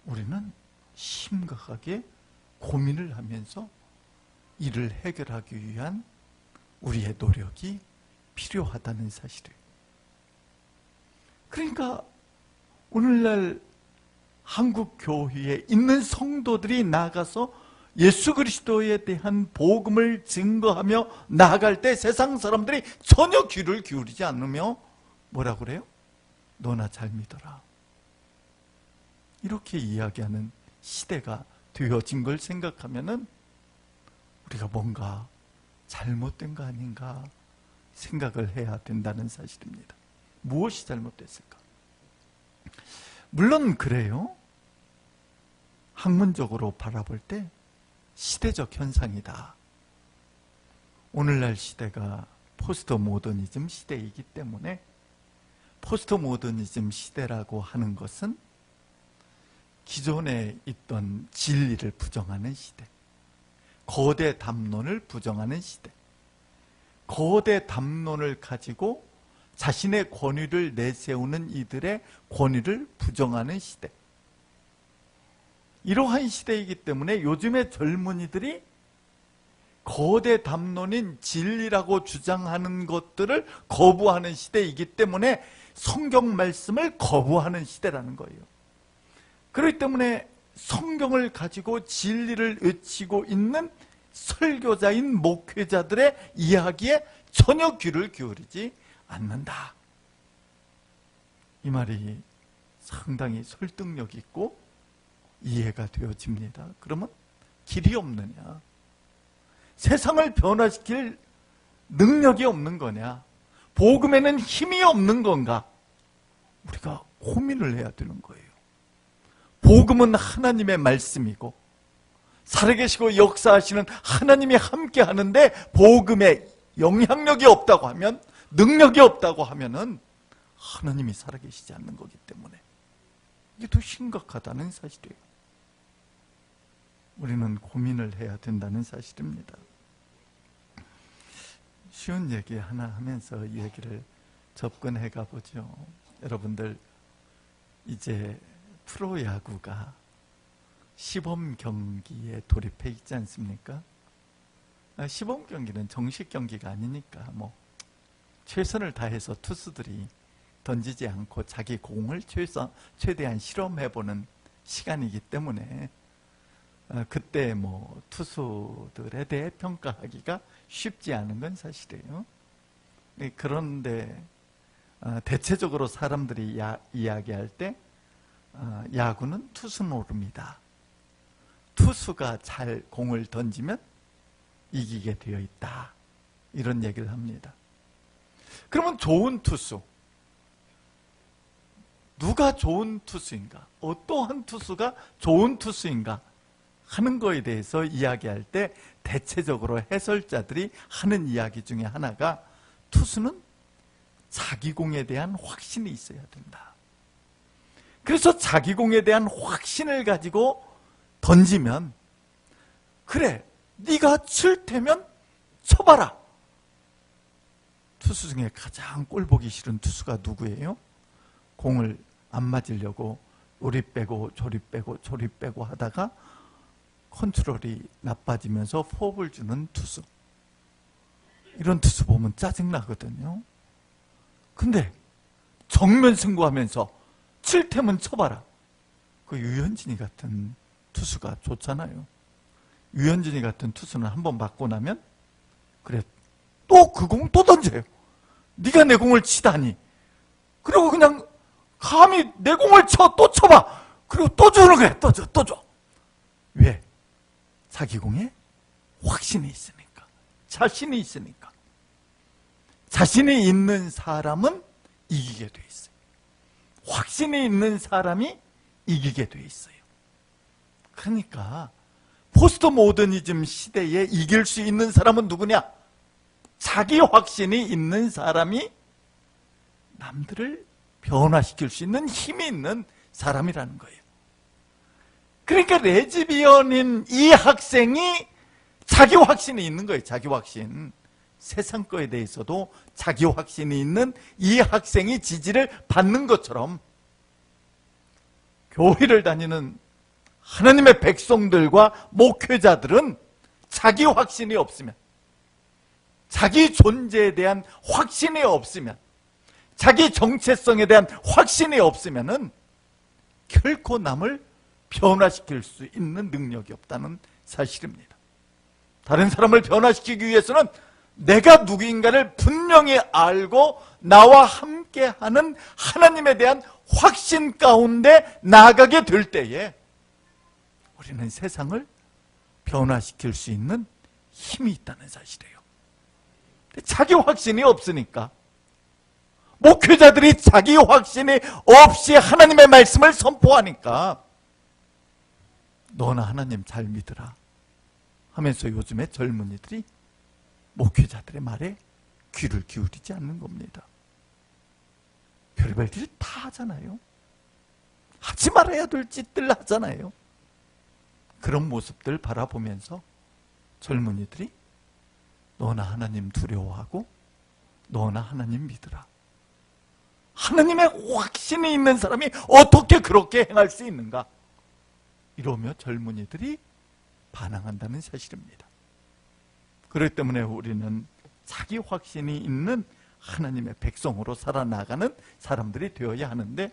우리는 심각하게 고민을 하면서 이를 해결하기 위한 우리의 노력이 필요하다는 사실이에요. 그러니까 오늘날 한국 교회에 있는 성도들이 나가서 예수 그리스도에 대한 복음을 증거하며 나아갈 때 세상 사람들이 전혀 귀를 기울이지 않으며 뭐라고 그래요? 너나 잘 믿어라. 이렇게 이야기하는 시대가 되어진 걸 생각하면은 우리가 뭔가 잘못된 거 아닌가 생각을 해야 된다는 사실입니다. 무엇이 잘못됐을까? 물론 그래요. 학문적으로 바라볼 때 시대적 현상이다. 오늘날 시대가 포스트 모더니즘 시대이기 때문에 포스트 모더니즘 시대라고 하는 것은 기존에 있던 진리를 부정하는 시대, 거대 담론을 부정하는 시대, 거대 담론을 가지고 자신의 권위를 내세우는 이들의 권위를 부정하는 시대, 이러한 시대이기 때문에 요즘의 젊은이들이 거대 담론인 진리라고 주장하는 것들을 거부하는 시대이기 때문에 성경 말씀을 거부하는 시대라는 거예요. 그렇기 때문에 성경을 가지고 진리를 외치고 있는 설교자인 목회자들의 이야기에 전혀 귀를 기울이지 않는다. 이 말이 상당히 설득력 있고 이해가 되어집니다. 그러면 길이 없느냐? 세상을 변화시킬 능력이 없는 거냐? 복음에는 힘이 없는 건가? 우리가 고민을 해야 되는 거예요. 복음은 하나님의 말씀이고 살아계시고 역사하시는 하나님이 함께 하는데 복음에 영향력이 없다고 하면, 능력이 없다고 하면은 하나님이 살아계시지 않는 거기 때문에 이게 더 심각하다는 사실이에요. 우리는 고민을 해야 된다는 사실입니다. 쉬운 얘기 하나 하면서 이 얘기를 접근해 가보죠. 여러분들 이제 프로야구가 시범 경기에 돌입해 있지 않습니까? 시범 경기는 정식 경기가 아니니까 뭐 최선을 다해서 투수들이 던지지 않고 자기 공을 최대한 실험해보는 시간이기 때문에 그때 뭐 투수들에 대해 평가하기가 쉽지 않은 건 사실이에요. 그런데 대체적으로 사람들이 이야기할 때 야구는 투수 노름이다. 투수가 잘 공을 던지면 이기게 되어 있다. 이런 얘기를 합니다. 그러면 좋은 투수, 누가 좋은 투수인가? 어떠한 투수가 좋은 투수인가? 하는 거에 대해서 이야기할 때 대체적으로 해설자들이 하는 이야기 중에 하나가 투수는 자기 공에 대한 확신이 있어야 된다. 그래서 자기 공에 대한 확신을 가지고 던지면, 그래, 네가 칠 테면 쳐봐라. 투수 중에 가장 꼴 보기 싫은 투수가 누구예요? 공을 안 맞으려고 우리 빼고 조리 빼고 조리 빼고 하다가 컨트롤이 나빠지면서 포업을 주는 투수. 이런 투수 보면 짜증나거든요. 근데 정면 승부하면서 칠 테면 쳐봐라. 그 유현진이 같은 투수가 좋잖아요. 유현진이 같은 투수는 한번 맞고 나면 그래, 또 그 공 또 던져요. 네가 내 공을 치다니. 그리고 그냥 감히 내 공을 쳐, 또 쳐봐. 그리고 또 주는 거야. 또 줘, 또 줘. 왜? 자기 공에 확신이 있으니까, 자신이 있으니까. 자신이 있는 사람은 이기게 돼 있어요. 확신이 있는 사람이 이기게 돼 있어요. 그러니까 포스트 모더니즘 시대에 이길 수 있는 사람은 누구냐? 자기 확신이 있는 사람이 남들을 변화시킬 수 있는 힘이 있는 사람이라는 거예요. 그러니까 레즈비언인 이 학생이 자기 확신이 있는 거예요. 자기 확신. 세상 거에 대해서도 자기 확신이 있는 이 학생이 지지를 받는 것처럼 교회를 다니는 하나님의 백성들과 목회자들은 자기 확신이 없으면, 자기 존재에 대한 확신이 없으면, 자기 정체성에 대한 확신이 없으면은 결코 남을 변화시킬 수 있는 능력이 없다는 사실입니다. 다른 사람을 변화시키기 위해서는 내가 누구인가를 분명히 알고 나와 함께하는 하나님에 대한 확신 가운데 나아가게 될 때에 우리는 세상을 변화시킬 수 있는 힘이 있다는 사실이에요. 자기 확신이 없으니까, 목회자들이 자기 확신이 없이 하나님의 말씀을 선포하니까 너나 하나님 잘 믿으라 하면서 요즘에 젊은이들이 목회자들의 말에 귀를 기울이지 않는 겁니다. 별별 짓 다 하잖아요. 하지 말아야 될 짓들 하잖아요. 그런 모습들 바라보면서 젊은이들이 너나 하나님 두려워하고 너나 하나님 믿으라. 하나님의 확신이 있는 사람이 어떻게 그렇게 행할 수 있는가? 이러며 젊은이들이 반항한다는 사실입니다. 그렇기 때문에 우리는 자기 확신이 있는 하나님의 백성으로 살아나가는 사람들이 되어야 하는데,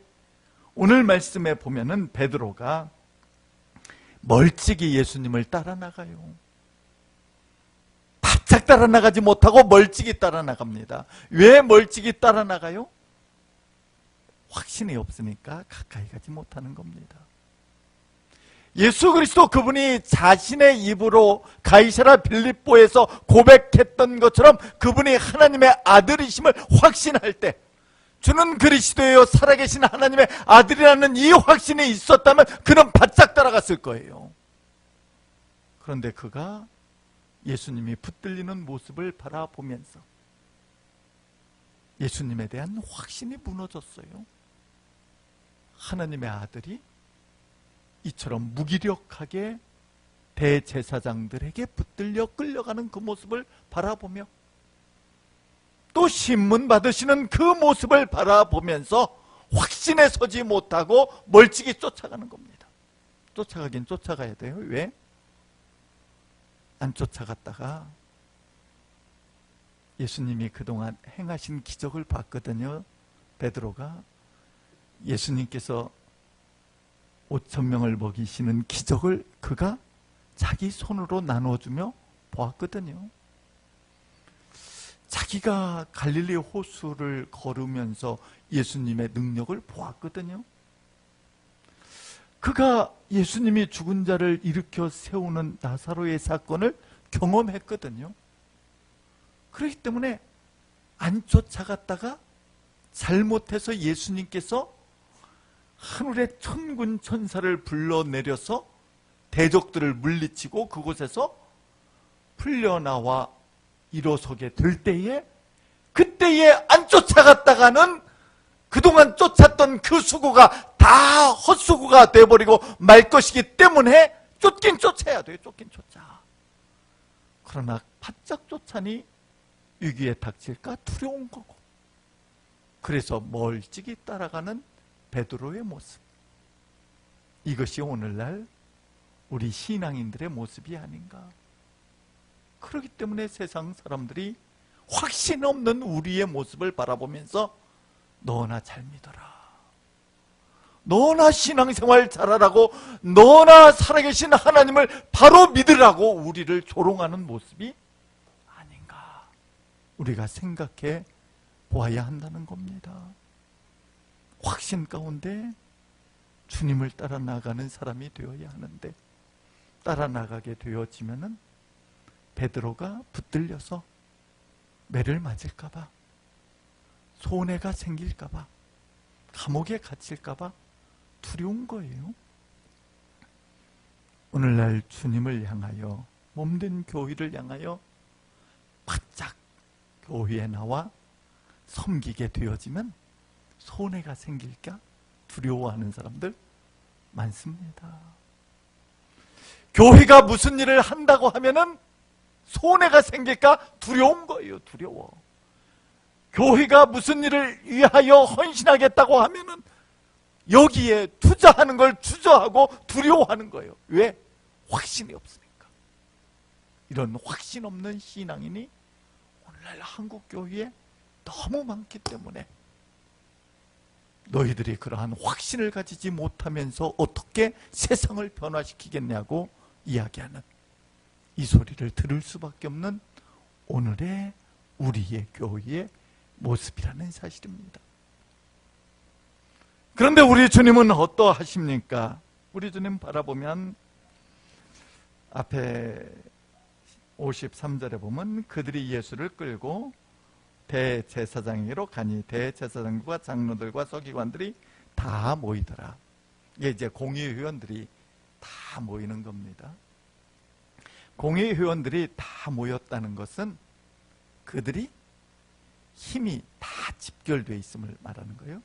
오늘 말씀에 보면은 베드로가 멀찍이 예수님을 따라 나가요. 바짝 따라 나가지 못하고 멀찍이 따라 나갑니다. 왜 멀찍이 따라 나가요? 확신이 없으니까 가까이 가지 못하는 겁니다. 예수 그리스도 그분이 자신의 입으로 가이사랴 빌립보에서 고백했던 것처럼 그분이 하나님의 아들이심을 확신할 때, 주는 그리스도예요, 살아계신 하나님의 아들이라는 이 확신이 있었다면 그는 바짝 따라갔을 거예요. 그런데 그가 예수님이 붙들리는 모습을 바라보면서 예수님에 대한 확신이 무너졌어요. 하나님의 아들이 이처럼 무기력하게 대제사장들에게 붙들려 끌려가는 그 모습을 바라보며, 또 신문 받으시는 그 모습을 바라보면서 확신에 서지 못하고 멀찍이 쫓아가는 겁니다. 쫓아가긴 쫓아가야 돼요. 왜? 안 쫓아갔다가 예수님이 그동안 행하신 기적을 봤거든요. 베드로가 예수님께서 5,000명을 먹이시는 기적을 그가 자기 손으로 나눠주며 보았거든요. 자기가 갈릴리 호수를 걸으면서 예수님의 능력을 보았거든요. 그가 예수님이 죽은 자를 일으켜 세우는 나사로의 사건을 경험했거든요. 그렇기 때문에 안 쫓아갔다가 잘못해서 예수님께서 하늘의 천군 천사를 불러내려서 대적들을 물리치고 그곳에서 풀려나와 일어서게 될 때에, 그때에 안 쫓아갔다가는 그동안 쫓았던 그 수고가 다 헛수고가 돼버리고 말 것이기 때문에 쫓긴 쫓아야 돼요. 쫓긴 쫓아. 그러나 바짝 쫓아니 위기에 닥칠까 두려운 거고, 그래서 멀찍이 따라가는 베드로의 모습, 이것이 오늘날 우리 신앙인들의 모습이 아닌가. 그렇기 때문에 세상 사람들이 확신 없는 우리의 모습을 바라보면서 너나 잘 믿어라, 너나 신앙생활 잘하라고, 너나 살아계신 하나님을 바로 믿으라고 우리를 조롱하는 모습이 아닌가, 우리가 생각해 보아야 한다는 겁니다. 확신 가운데 주님을 따라 나가는 사람이 되어야 하는데, 따라 나가게 되어지면은 베드로가 붙들려서 매를 맞을까봐, 손해가 생길까봐, 감옥에 갇힐까봐 두려운 거예요. 오늘날 주님을 향하여, 몸된 교회를 향하여 바짝 교회에 나와 섬기게 되어지면 손해가 생길까 두려워하는 사람들 많습니다. 교회가 무슨 일을 한다고 하면은 손해가 생길까 두려운 거예요. 두려워. 교회가 무슨 일을 위하여 헌신하겠다고 하면은 여기에 투자하는 걸 주저하고 두려워하는 거예요. 왜? 확신이 없으니까. 이런 확신 없는 신앙인이 오늘날 한국 교회에 너무 많기 때문에 너희들이 그러한 확신을 가지지 못하면서 어떻게 세상을 변화시키겠냐고 이야기하는 이 소리를 들을 수밖에 없는 오늘의 우리의 교회의 모습이라는 사실입니다. 그런데 우리 주님은 어떠하십니까? 우리 주님 바라보면 앞에 53절에 보면 그들이 예수를 끌고 대제사장에게로 가니 대제사장과 장로들과 서기관들이 다 모이더라. 이게 이제 공의회원들이 다 모이는 겁니다. 공의회원들이 다 모였다는 것은 그들이 힘이 다 집결되어 있음을 말하는 거예요.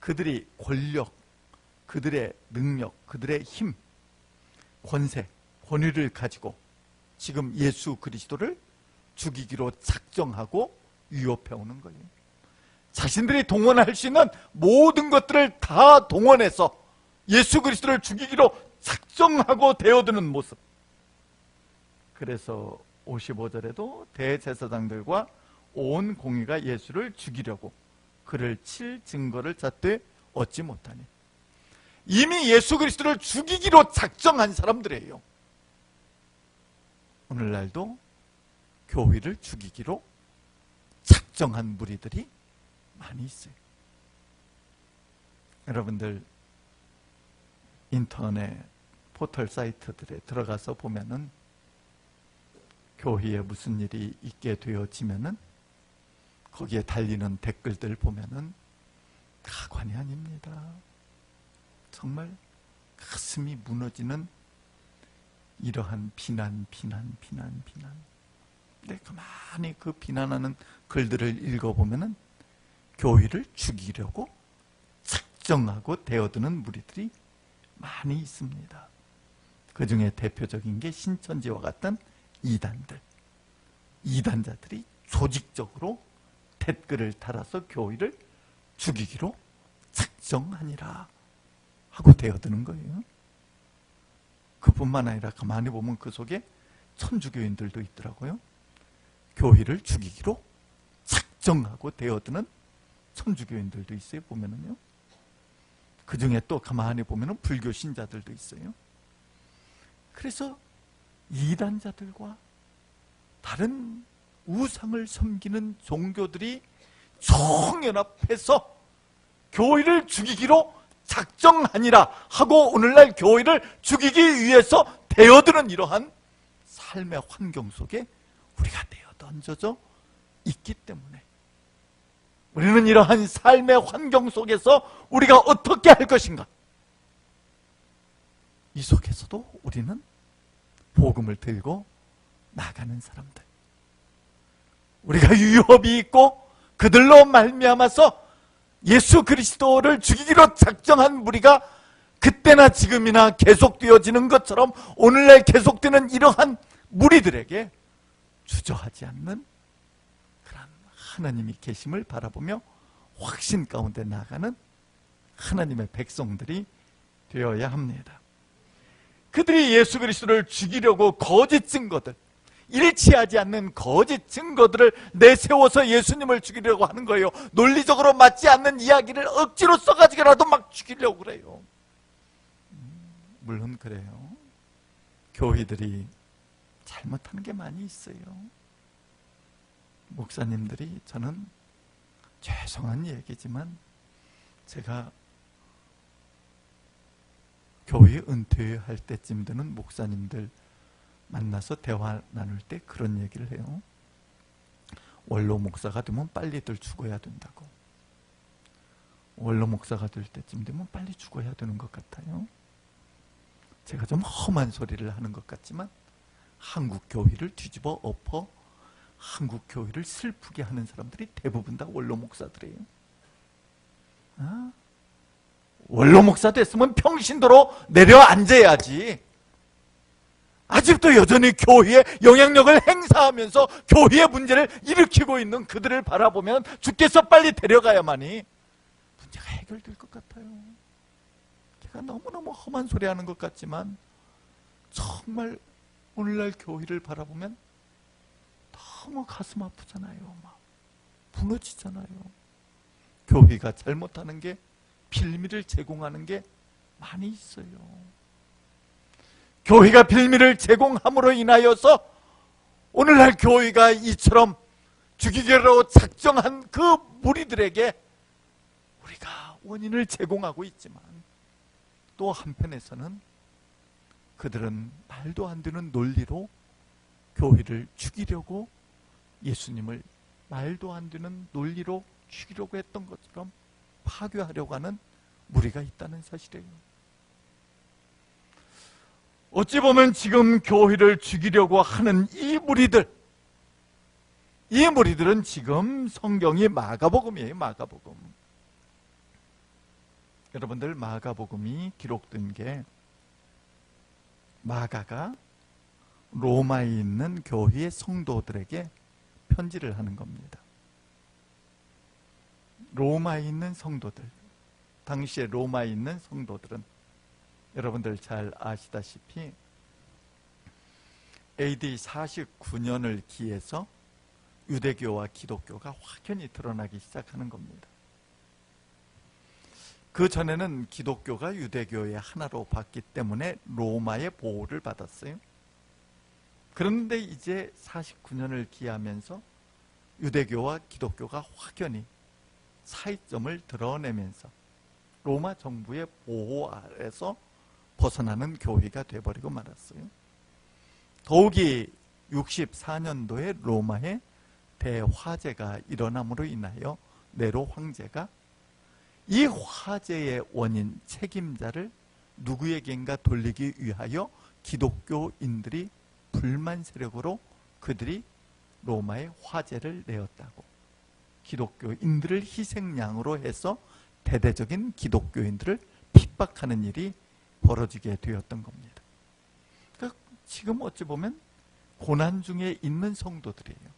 그들이 권력, 그들의 능력, 그들의 힘, 권세, 권위를 가지고 지금 예수 그리스도를 죽이기로 작정하고 위협해 오는 거예요. 자신들이 동원할 수 있는 모든 것들을 다 동원해서 예수 그리스도를 죽이기로 작정하고 되어드는 모습. 그래서 55절에도 대제사장들과 온 공의가 예수를 죽이려고 그를 칠 증거를 찾되 얻지 못하니. 이미 예수 그리스도를 죽이기로 작정한 사람들이에요. 오늘날도 교회를 죽이기로 작정한 무리들이 많이 있어요. 여러분들 인터넷 포털 사이트들에 들어가서 보면은 교회에 무슨 일이 있게 되어지면은 거기에 달리는 댓글들 보면은 가관이 아닙니다. 정말 가슴이 무너지는 이러한 비난. 근데 가만히 그 비난하는 글들을 읽어보면은 교회를 죽이려고 작정하고 되어드는 무리들이 많이 있습니다. 그 중에 대표적인 게 신천지와 같은 이단자들이 조직적으로 댓글을 달아서 교회를 죽이기로 작정하니라 하고 되어드는 거예요. 그뿐만 아니라 가만히 보면 그 속에 천주교인들도 있더라고요. 교회를 죽이기로 작정하고 되어드는 천주교인들도 있어요. 보면은요. 그 중에 또 가만히 보면은 불교 신자들도 있어요. 그래서 이단자들과 다른 우상을 섬기는 종교들이 총연합해서 교회를 죽이기로 작정하니라 하고 오늘날 교회를 죽이기 위해서 되어드는 이러한 삶의 환경 속에 우리가 되어던져져 있기 때문에 우리는 이러한 삶의 환경 속에서 우리가 어떻게 할 것인가? 이 속에서도 우리는 복음을 들고 나가는 사람들, 우리가 유업이 있고 그들로 말미암아서 예수 그리스도를 죽이기로 작정한 무리가 그때나 지금이나 계속되어지는 것처럼 오늘날 계속되는 이러한 무리들에게 주저하지 않는 그런 하나님이 계심을 바라보며 확신 가운데 나가는 하나님의 백성들이 되어야 합니다. 그들이 예수 그리스도를 죽이려고 거짓 증거들, 일치하지 않는 거짓 증거들을 내세워서 예수님을 죽이려고 하는 거예요. 논리적으로 맞지 않는 이야기를 억지로 써가지고라도 막 죽이려고 그래요. 물론 그래요. 교회들이 잘못하는 게 많이 있어요. 목사님들이, 저는 죄송한 얘기지만 제가 교회 은퇴할 때쯤 되는 목사님들 만나서 대화 나눌 때 그런 얘기를 해요. 원로 목사가 되면 빨리들 죽어야 된다고. 원로 목사가 될 때쯤 되면 빨리 죽어야 되는 것 같아요. 제가 좀 험한 소리를 하는 것 같지만 한국 교회를 뒤집어 엎어 한국 교회를 슬프게 하는 사람들이 대부분 다 원로 목사들이에요. 원로 목사 됐으면 평신도로 내려앉아야지. 아직도 여전히 교회에 영향력을 행사하면서 교회의 문제를 일으키고 있는 그들을 바라보면 주께서 빨리 데려가야만이 문제가 해결될 것 같아요. 제가 너무너무 험한 소리 하는 것 같지만 정말 오늘날 교회를 바라보면 너무 가슴 아프잖아요. 막 무너지잖아요. 교회가 잘못하는 게, 빌미를 제공하는 게 많이 있어요. 교회가 빌미를 제공함으로 인하여서 오늘날 교회가 이처럼 죽이기로 작정한 그 무리들에게 우리가 원인을 제공하고 있지만, 또 한편에서는 그들은 말도 안 되는 논리로 교회를 죽이려고, 예수님을 말도 안 되는 논리로 죽이려고 했던 것처럼 파괴하려고 하는 무리가 있다는 사실이에요. 어찌 보면 지금 교회를 죽이려고 하는 이 무리들은 지금 성경이 마가복음이에요. 마가복음. 여러분들, 마가복음이 기록된 게 마가가 로마에 있는 교회의 성도들에게 편지를 하는 겁니다. 로마에 있는 성도들, 당시에 로마에 있는 성도들은 여러분들 잘 아시다시피 AD 49년을 기해서 유대교와 기독교가 확연히 드러나기 시작하는 겁니다. 그 전에는 기독교가 유대교의 하나로 봤기 때문에 로마의 보호를 받았어요. 그런데 이제 49년을 기하면서 유대교와 기독교가 확연히 차이점을 드러내면서 로마 정부의 보호 아래서 벗어나는 교회가 되어버리고 말았어요. 더욱이 64년도에 로마에 대화재가 일어남으로 인하여 네로 황제가 이 화재의 원인, 책임자를 누구에게인가 돌리기 위하여 기독교인들이 불만 세력으로 그들이 로마에 화재를 내었다고, 기독교인들을 희생양으로 해서 대대적인 기독교인들을 핍박하는 일이 벌어지게 되었던 겁니다. 그러니까 지금 어찌 보면 고난 중에 있는 성도들이에요.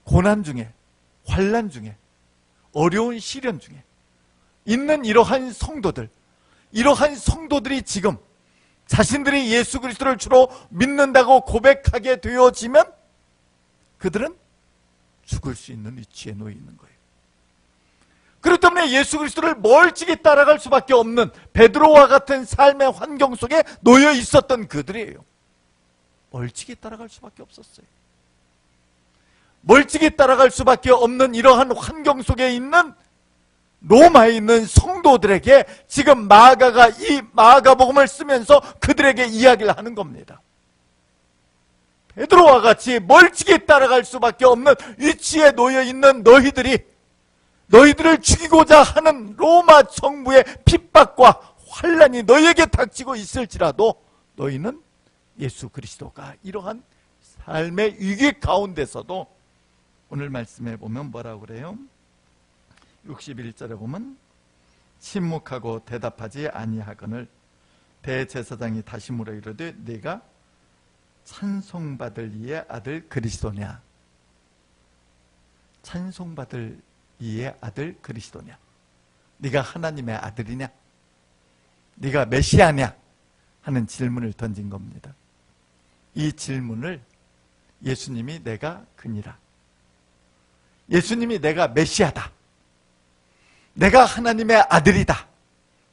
고난 중에, 환난 중에, 어려운 시련 중에 있는 이러한 성도들이 지금 자신들이 예수 그리스도를 주로 믿는다고 고백하게 되어지면 그들은 죽을 수 있는 위치에 놓여 있는 거예요. 그렇기 때문에 예수 그리스도를 멀찍이 따라갈 수밖에 없는 베드로와 같은 삶의 환경 속에 놓여 있었던 그들이에요. 멀찍이 따라갈 수밖에 없었어요. 멀찍이 따라갈 수밖에 없는 이러한 환경 속에 있는 로마에 있는 성도들에게 지금 마가가 이 마가복음을 쓰면서 그들에게 이야기를 하는 겁니다. 베드로와 같이 멀찍이 따라갈 수밖에 없는 위치에 놓여 있는 너희들을 죽이고자 하는 로마 정부의 핍박과 환난이 너희에게 닥치고 있을지라도 너희는 예수 그리스도가 이러한 삶의 위기 가운데서도 오늘 말씀에 보면 뭐라고 그래요? 61절에 보면 침묵하고 대답하지 아니하거늘 대제사장이 다시 물어 이르되 네가 찬송받을 이의 아들 그리스도냐? 찬송받을 이의 아들 그리스도냐? 네가 하나님의 아들이냐? 네가 메시아냐? 하는 질문을 던진 겁니다. 이 질문을 예수님이 내가 그니라, 예수님이 내가 메시아다, 내가 하나님의 아들이다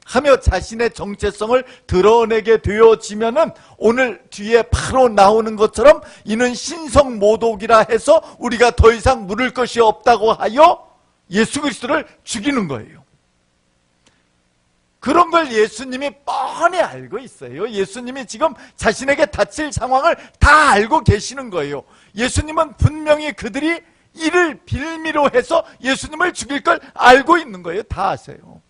하며 자신의 정체성을 드러내게 되어지면은 오늘 뒤에 바로 나오는 것처럼 이는 신성모독이라 해서 우리가 더 이상 물을 것이 없다고 하여 예수 그리스도를 죽이는 거예요. 그런 걸 예수님이 뻔히 알고 있어요. 예수님이 지금 자신에게 닥칠 상황을 다 알고 계시는 거예요. 예수님은 분명히 그들이 이를 빌미로 해서 예수님을 죽일 걸 알고 있는 거예요. 다 아세요.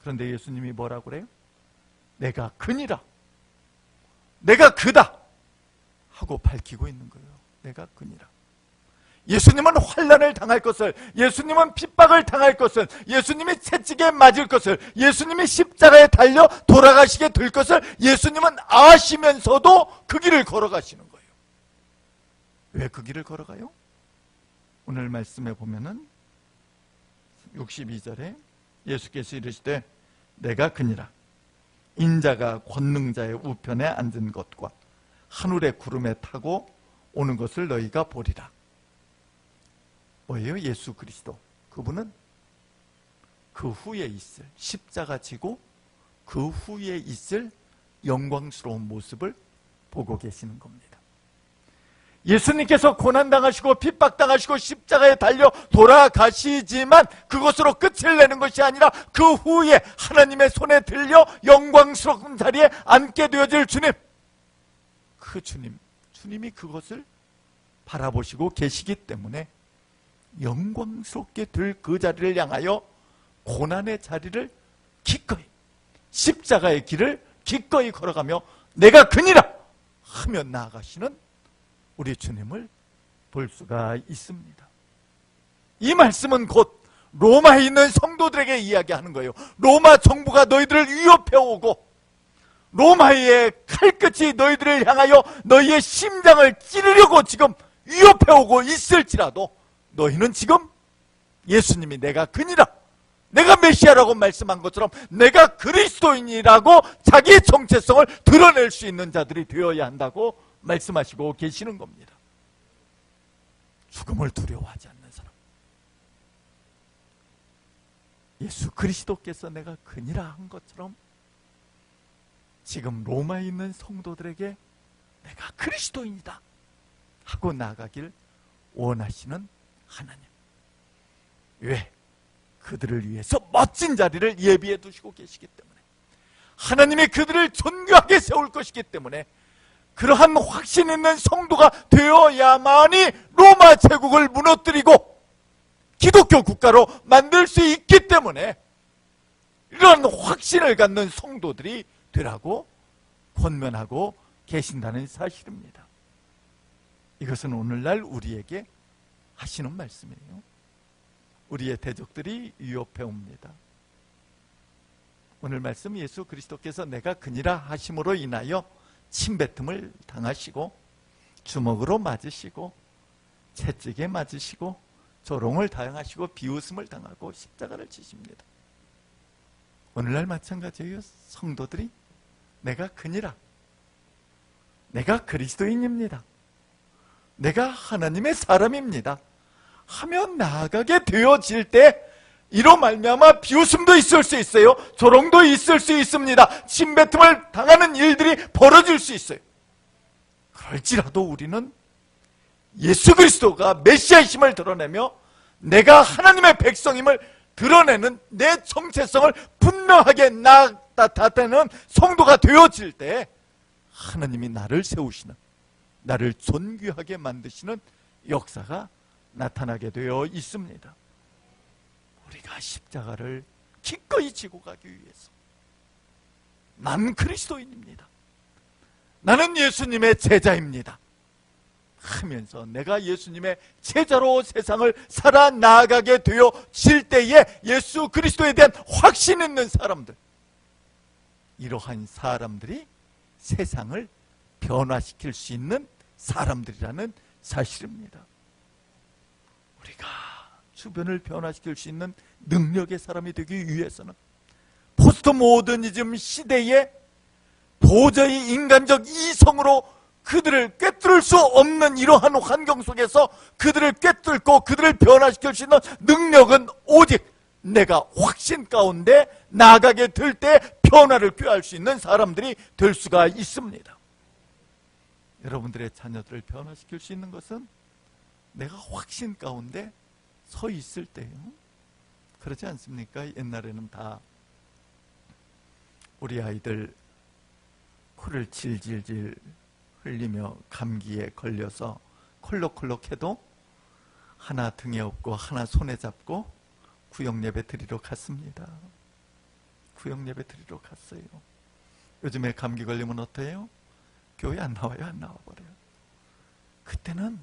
그런데 예수님이 뭐라고 그래요? 내가 그니라, 내가 그다 하고 밝히고 있는 거예요. 내가 그니라. 예수님은 환난을 당할 것을, 예수님은 핍박을 당할 것을, 예수님이 채찍에 맞을 것을, 예수님이 십자가에 달려 돌아가시게 될 것을 예수님은 아시면서도 그 길을 걸어가시는 거예요. 왜 그 길을 걸어가요? 오늘 말씀에 보면은 62절에 예수께서 이르시되 내가 그니라, 인자가 권능자의 우편에 앉은 것과 하늘의 구름에 타고 오는 것을 너희가 보리라. 뭐예요? 예수 그리스도. 그분은 그 후에 있을, 십자가 지고 그 후에 있을 영광스러운 모습을 보고 계시는 겁니다. 예수님께서 고난당하시고 핍박당하시고 십자가에 달려 돌아가시지만 그것으로 끝을 내는 것이 아니라 그 후에 하나님의 손에 들려 영광스러운 자리에 앉게 되어질 주님, 그 주님이 그것을 바라보시고 계시기 때문에 영광스럽게 될 그 자리를 향하여 고난의 자리를 기꺼이, 십자가의 길을 기꺼이 걸어가며 내가 그니라 하며 나아가시는 우리 주님을 볼 수가 있습니다. 이 말씀은 곧 로마에 있는 성도들에게 이야기하는 거예요. 로마 정부가 너희들을 위협해 오고 로마의 칼끝이 너희들을 향하여 너희의 심장을 찌르려고 지금 위협해 오고 있을지라도 너희는 지금 예수님이 내가 그니라, 내가 메시아라고 말씀한 것처럼 내가 그리스도인이라고 자기의 정체성을 드러낼 수 있는 자들이 되어야 한다고 말씀하시고 계시는 겁니다. 죽음을 두려워하지 않는 사람, 예수 그리스도께서 내가 그니라 한 것처럼 지금 로마에 있는 성도들에게 내가 그리스도인이다 하고 나가길 원하시는 하나님. 왜? 그들을 위해서 멋진 자리를 예비해 두시고 계시기 때문에, 하나님이 그들을 존귀하게 세울 것이기 때문에, 그러한 확신 있는 성도가 되어야만이 로마 제국을 무너뜨리고 기독교 국가로 만들 수 있기 때문에 이런 확신을 갖는 성도들이 되라고 권면하고 계신다는 사실입니다. 이것은 오늘날 우리에게 하시는 말씀이에요. 우리의 대적들이 위협해 옵니다. 오늘 말씀, 예수 그리스도께서 내가 그니라 하심으로 인하여 침뱉음을 당하시고 주먹으로 맞으시고 채찍에 맞으시고 조롱을 당하시고 비웃음을 당하고 십자가를 지십니다. 오늘날 마찬가지예요. 성도들이 내가 그니라, 내가 그리스도인입니다, 내가 하나님의 사람입니다 하며 나아가게 되어질 때 이로 말미암아 비웃음도 있을 수 있어요. 조롱도 있을 수 있습니다. 침뱉음을 당하는 일들이 벌어질 수 있어요. 그럴지라도 우리는 예수 그리스도가 메시아이심을 드러내며 내가 하나님의 백성임을 드러내는 내 정체성을 분명하게 나타내는 성도가 되어질 때 하나님이 나를 세우시는, 나를 존귀하게 만드시는 역사가 나타나게 되어 있습니다. 우리가 십자가를 기꺼이 지고 가기 위해서 난 그리스도인입니다, 나는 예수님의 제자입니다 하면서 내가 예수님의 제자로 세상을 살아나가게 되어질 때에 예수 그리스도에 대한 확신 있는 사람들, 이러한 사람들이 세상을 변화시킬 수 있는 사람들이라는 사실입니다. 우리가 주변을 변화시킬 수 있는 능력의 사람이 되기 위해서는 포스트 모더니즘 시대에 도저히 인간적 이성으로 그들을 꿰뚫을 수 없는 이러한 환경 속에서 그들을 꿰뚫고 그들을 변화시킬 수 있는 능력은 오직 내가 확신 가운데 나아가게 될 때 변화를 꾀할 수 있는 사람들이 될 수가 있습니다. 여러분들의 자녀들을 변화시킬 수 있는 것은 내가 확신 가운데 서 있을 때요. 그렇지 않습니까? 옛날에는 다 우리 아이들 코를 질질질 흘리며 감기에 걸려서 콜록콜록 해도 하나 등에 업고 하나 손에 잡고 구역예배 드리러 갔습니다. 구역예배 드리러 갔어요. 요즘에 감기 걸리면 어때요? 교회 안 나와요? 안 나와버려요. 그때는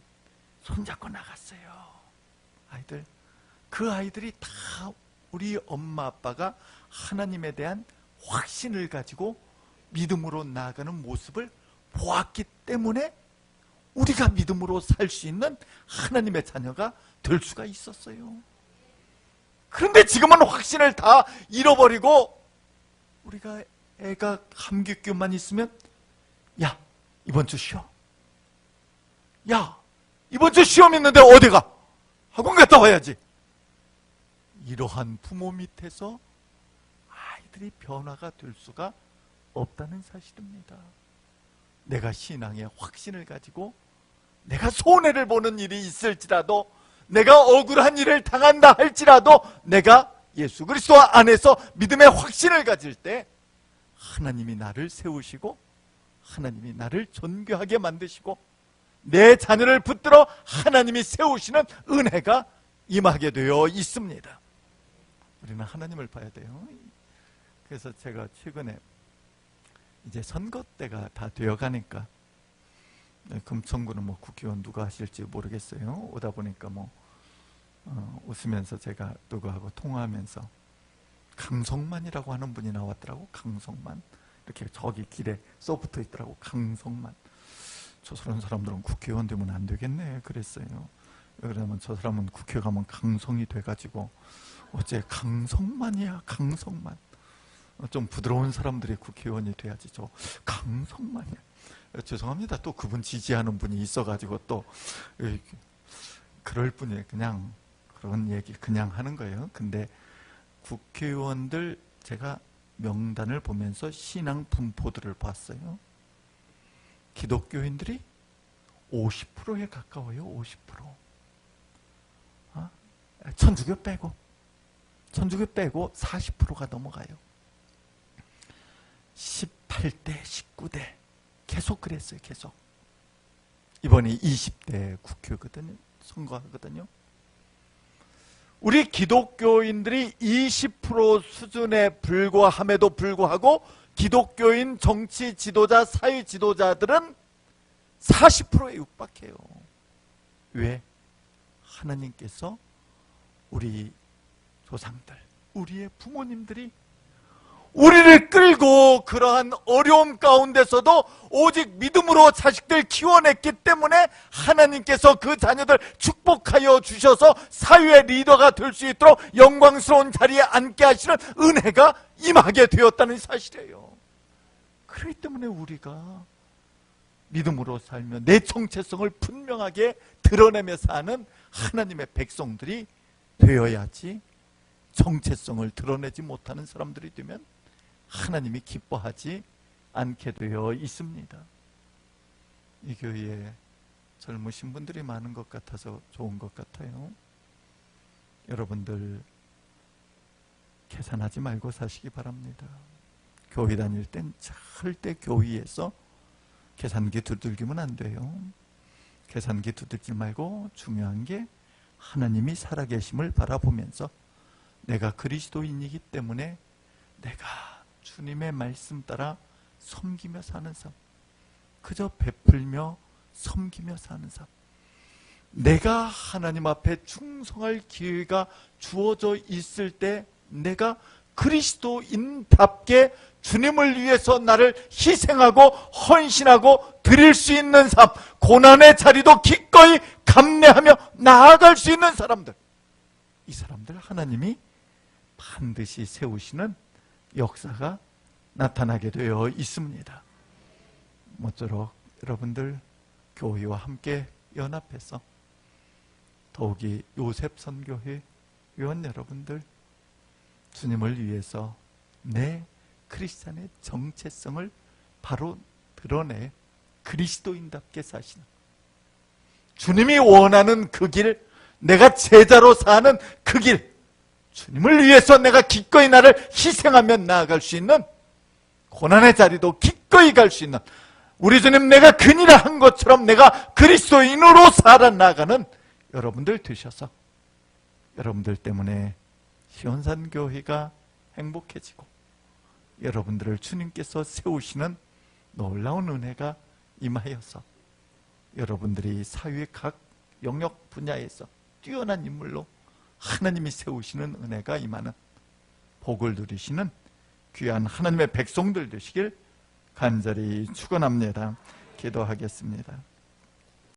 손잡고 나갔어요. 아이들, 그 아이들이 다 우리 엄마 아빠가 하나님에 대한 확신을 가지고 믿음으로 나아가는 모습을 보았기 때문에 우리가 믿음으로 살 수 있는 하나님의 자녀가 될 수가 있었어요. 그런데 지금은 확신을 다 잃어버리고 우리가 애가 감기균만 있으면 야, 이번 주 쉬어. 야, 이번 주 시험 있는데 어디 가? 학원 갔다 와야지. 이러한 부모 밑에서 아이들이 변화가 될 수가 없다는 사실입니다. 내가 신앙의 확신을 가지고 내가 손해를 보는 일이 있을지라도, 내가 억울한 일을 당한다 할지라도, 내가 예수 그리스도 안에서 믿음의 확신을 가질 때 하나님이 나를 세우시고 하나님이 나를 존귀하게 만드시고 내 자녀를 붙들어 하나님이 세우시는 은혜가 임하게 되어 있습니다. 우리는 하나님을 봐야 돼요. 그래서 제가 최근에 이제 선거 때가 다 되어가니까, 금천구는 뭐 국회의원 누가 하실지 모르겠어요. 오다 보니까 웃으면서 제가 누구하고 통화하면서 강성만이라고 하는 분이 나왔더라고. 강성만. 이렇게 저기 길에 써붙어 있더라고. 강성만. 저런 사람들은 국회의원 되면 안 되겠네 그랬어요. 그러면 저 사람은 국회 가면 강성이 돼가지고 어째 강성만이야. 강성만. 좀 부드러운 사람들이 국회의원이 돼야지. 저 강성만이야. 죄송합니다. 또 그분 지지하는 분이 있어가지고 또 그럴 뿐이에요. 그냥 그런 얘기 그냥 하는 거예요. 근데 국회의원들 제가 명단을 보면서 신앙 분포들을 봤어요. 기독교인들이 50%에 가까워요. 50%. 천주교 빼고 40%가 넘어가요. 18대, 19대 계속 그랬어요. 계속. 이번에 20대 국회거든요. 선거하거든요. 우리 기독교인들이 20% 수준에 불과함에도 불구하고 기독교인 정치 지도자, 사회 지도자들은 40%에 육박해요. 왜? 하나님께서 우리 조상들, 우리의 부모님들이 우리를 끌고 그러한 어려움 가운데서도 오직 믿음으로 자식들 키워냈기 때문에 하나님께서 그 자녀들 축복하여 주셔서 사회의 리더가 될 수 있도록 영광스러운 자리에 앉게 하시는 은혜가 임하게 되었다는 사실이에요. 그렇기 때문에 우리가 믿음으로 살며 내 정체성을 분명하게 드러내며 사는 하나님의 백성들이 되어야지, 정체성을 드러내지 못하는 사람들이 되면 하나님이 기뻐하지 않게 되어 있습니다. 이 교회에 젊으신 분들이 많은 것 같아서 좋은 것 같아요. 여러분들 계산하지 말고 사시기 바랍니다. 교회 다닐 땐 절대 교회에서 계산기 두들기면 안 돼요. 계산기 두들지 말고 중요한 게 하나님이 살아계심을 바라보면서 내가 그리스도인이기 때문에 내가 주님의 말씀 따라 섬기며 사는 삶, 그저 베풀며 섬기며 사는 삶, 내가 하나님 앞에 충성할 기회가 주어져 있을 때 내가 그리스도인답게 주님을 위해서 나를 희생하고 헌신하고 드릴 수 있는 삶, 고난의 자리도 기꺼이 감내하며 나아갈 수 있는 사람들, 이 사람들 하나님이 반드시 세우시는 역사가 나타나게 되어 있습니다. 모쪼록 여러분들 교회와 함께 연합해서 더욱이 요셉 선교회 위원 여러분들 주님을 위해서 내 크리스찬의 정체성을 바로 드러내 그리스도인답게 사시는, 주님이 원하는 그 길, 내가 제자로 사는 그 길, 주님을 위해서 내가 기꺼이 나를 희생하며 나아갈 수 있는, 고난의 자리도 기꺼이 갈 수 있는, 우리 주님 내가 그니라 한 것처럼 내가 그리스도인으로 살아나가는 여러분들 되셔서 여러분들 때문에 시온산교회가 행복해지고 여러분들을 주님께서 세우시는 놀라운 은혜가 임하여서 여러분들이 사회의 각 영역 분야에서 뛰어난 인물로 하나님이 세우시는 은혜가 임하는 복을 누리시는 귀한 하나님의 백성들 되시길 간절히 축원합니다. 기도하겠습니다.